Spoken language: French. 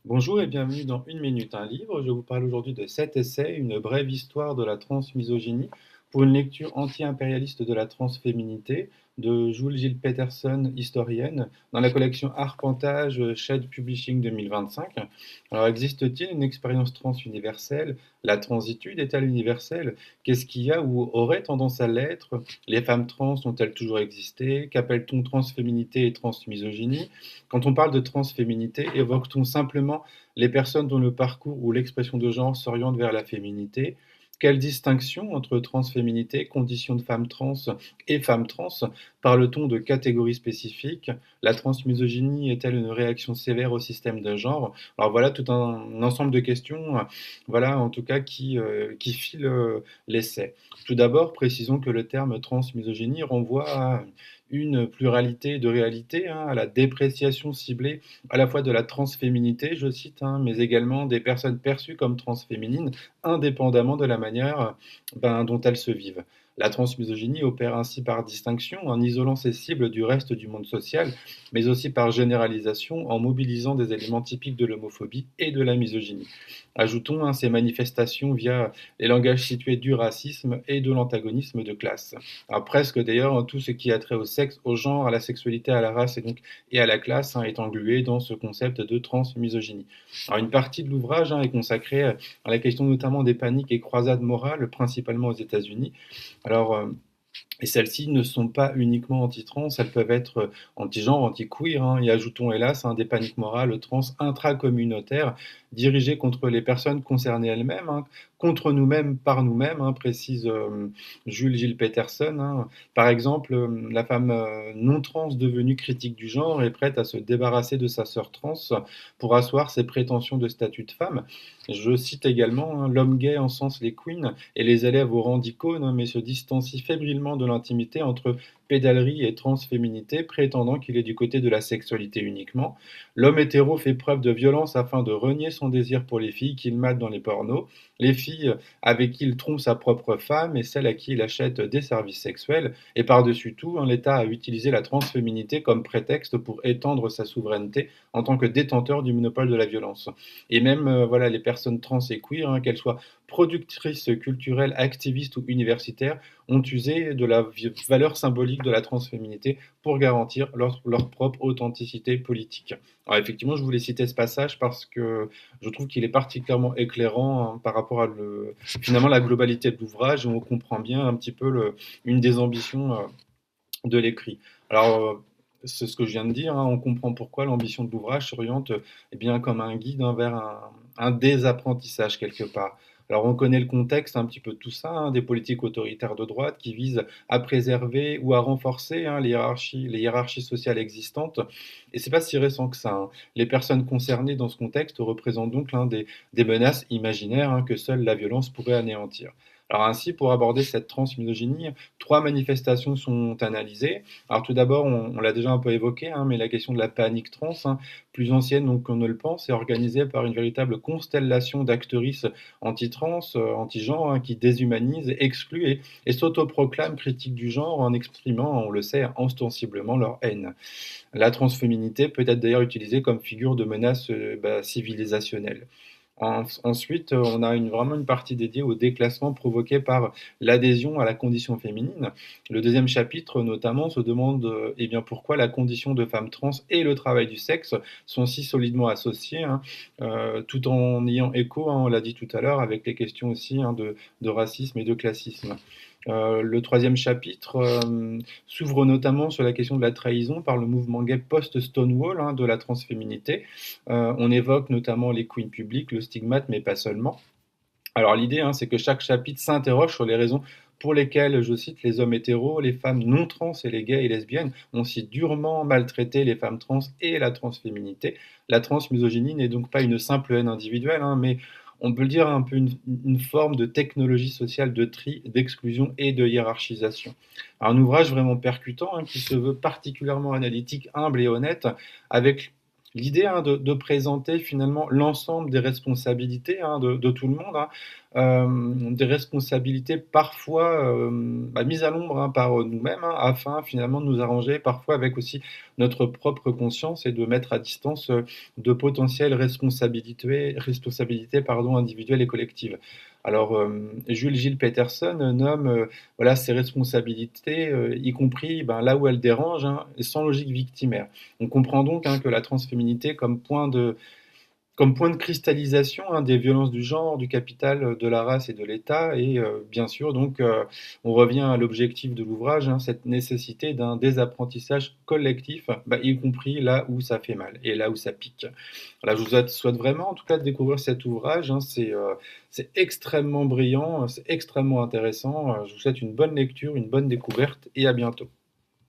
Bonjour et bienvenue dans Une minute, un livre. Je vous parle aujourd'hui de cet essai, Une brève histoire de la transmisogynie, pour une lecture anti-impérialiste de la transféminité de Jules Gilles Peterson, historienne, dans la collection Arpentage Shed Publishing 2025. Alors, existe-t-il une expérience trans universelle? La transitude est-elle universelle? Qu'est-ce qu'il y a ou aurait tendance à l'être? Les femmes trans ont-elles toujours existé? Qu'appelle-t-on transféminité et transmisogynie? Quand on parle de transféminité, évoque-t-on simplement les personnes dont le parcours ou l'expression de genre s'oriente vers la féminité? Quelle distinction entre transféminité, condition de femme trans et femme trans? Parle-t-on de catégories spécifiques? La transmisogynie est-elle une réaction sévère au système de genre? Alors voilà tout un ensemble de questions, voilà en tout cas qui filent l'essai. Tout d'abord, précisons que le terme transmisogynie renvoie à une pluralité de réalités, hein, à la dépréciation ciblée à la fois de la transféminité, je cite, hein, mais également des personnes perçues comme transféminines, indépendamment de la manière dont elles se vivent. La transmisogynie opère ainsi par distinction, en isolant ses cibles du reste du monde social, mais aussi par généralisation, en mobilisant des éléments typiques de l'homophobie et de la misogynie. Ajoutons ces manifestations via les langages situés du racisme et de l'antagonisme de classe. Alors, presque d'ailleurs tout ce qui a trait au sexe, au genre, à la sexualité, à la race et à la classe est englué dans ce concept de transmisogynie. Alors, une partie de l'ouvrage est consacrée à la question notamment des paniques et croisades morales, principalement aux États-Unis. Alors, et celles-ci ne sont pas uniquement anti-trans, elles peuvent être anti-genre, anti-queer, et ajoutons hélas des paniques morales trans intracommunautaires dirigées contre les personnes concernées elles-mêmes, contre nous-mêmes, par nous-mêmes, précise Jules Gilles Peterson. Par exemple, la femme non trans devenue critique du genre est prête à se débarrasser de sa sœur trans pour asseoir ses prétentions de statut de femme. Je cite également, l'homme gay encense les queens et les élève au rang d'icônes, mais se distancie fébrilement de l'intimité entre pédalerie et transféminité, prétendant qu'il est du côté de la sexualité uniquement. L'homme hétéro fait preuve de violence afin de renier son désir pour les filles qu'il mate dans les pornos, les filles avec qui il trompe sa propre femme et celles à qui il achète des services sexuels. Et par-dessus tout, l'État a utilisé la transféminité comme prétexte pour étendre sa souveraineté en tant que détenteur du monopole de la violence. Et même voilà, les personnes trans et queer, qu'elles soient productrices culturelles, activistes ou universitaires, ont usé de la valeur symbolique de la transféminité pour garantir leur propre authenticité politique. Alors effectivement, je voulais citer ce passage parce que je trouve qu'il est particulièrement éclairant par rapport à finalement la globalité de l'ouvrage, et on comprend bien un petit peu une des ambitions de l'écrit. Alors, c'est ce que je viens de dire, on comprend pourquoi l'ambition de l'ouvrage s'oriente bien comme un guide vers un désapprentissage quelque part. Alors on connaît le contexte un petit peu de tout ça, des politiques autoritaires de droite qui visent à préserver ou à renforcer les hiérarchies sociales existantes. Et c'est pas si récent que ça. Les personnes concernées dans ce contexte représentent donc l'un des menaces imaginaires que seule la violence pourrait anéantir. Alors ainsi, pour aborder cette transmisogynie, trois manifestations sont analysées. Alors tout d'abord, on l'a déjà un peu évoqué, mais la question de la panique trans, plus ancienne donc qu'on ne le pense, est organisée par une véritable constellation d'actrices anti-trans, anti-genre, qui déshumanisent, excluent et s'autoproclament critiques du genre en exprimant, on le sait, ostensiblement leur haine. La transféminité peut être d'ailleurs utilisée comme figure de menace civilisationnelle. Ensuite, on a vraiment une partie dédiée au déclassement provoqué par l'adhésion à la condition féminine. Le deuxième chapitre, notamment, se demande pourquoi la condition de femme trans et le travail du sexe sont si solidement associés, tout en ayant écho, on l'a dit tout à l'heure, avec les questions aussi de racisme et de classisme. Le troisième chapitre s'ouvre notamment sur la question de la trahison par le mouvement gay post-Stonewall de la transféminité. On évoque notamment les queens publiques, le stigmate, mais pas seulement. Alors l'idée, c'est que chaque chapitre s'interroge sur les raisons pour lesquelles, je cite, les hommes hétéros, les femmes non trans et les gays et lesbiennes ont si durement maltraité les femmes trans et la transféminité. La transmisogynie n'est donc pas une simple haine individuelle, mais on peut le dire un peu une forme de technologie sociale de tri, d'exclusion et de hiérarchisation. Un ouvrage vraiment percutant qui se veut particulièrement analytique, humble et honnête, avec l'idée de présenter finalement l'ensemble des responsabilités de tout le monde, des responsabilités parfois, mises à l'ombre, hein, par nous-mêmes, hein, afin finalement de nous arranger parfois avec aussi notre propre conscience et de mettre à distance, de potentielles responsabilités pardon, individuelles et collectives. Alors, Jules Gilles Peterson nomme, voilà, ces responsabilités, y compris, ben, là où elles dérangent, hein, sans logique victimaire. On comprend donc, hein, que la transféminité comme point de cristallisation, hein, des violences du genre, du capital, de la race et de l'État et bien sûr donc on revient à l'objectif de l'ouvrage, hein, cette nécessité d'un désapprentissage collectif, bah, y compris là où ça fait mal et là où ça pique. Voilà, je vous souhaite vraiment en tout cas de découvrir cet ouvrage, hein, c'est extrêmement brillant, c'est extrêmement intéressant, je vous souhaite une bonne lecture, une bonne découverte et à bientôt.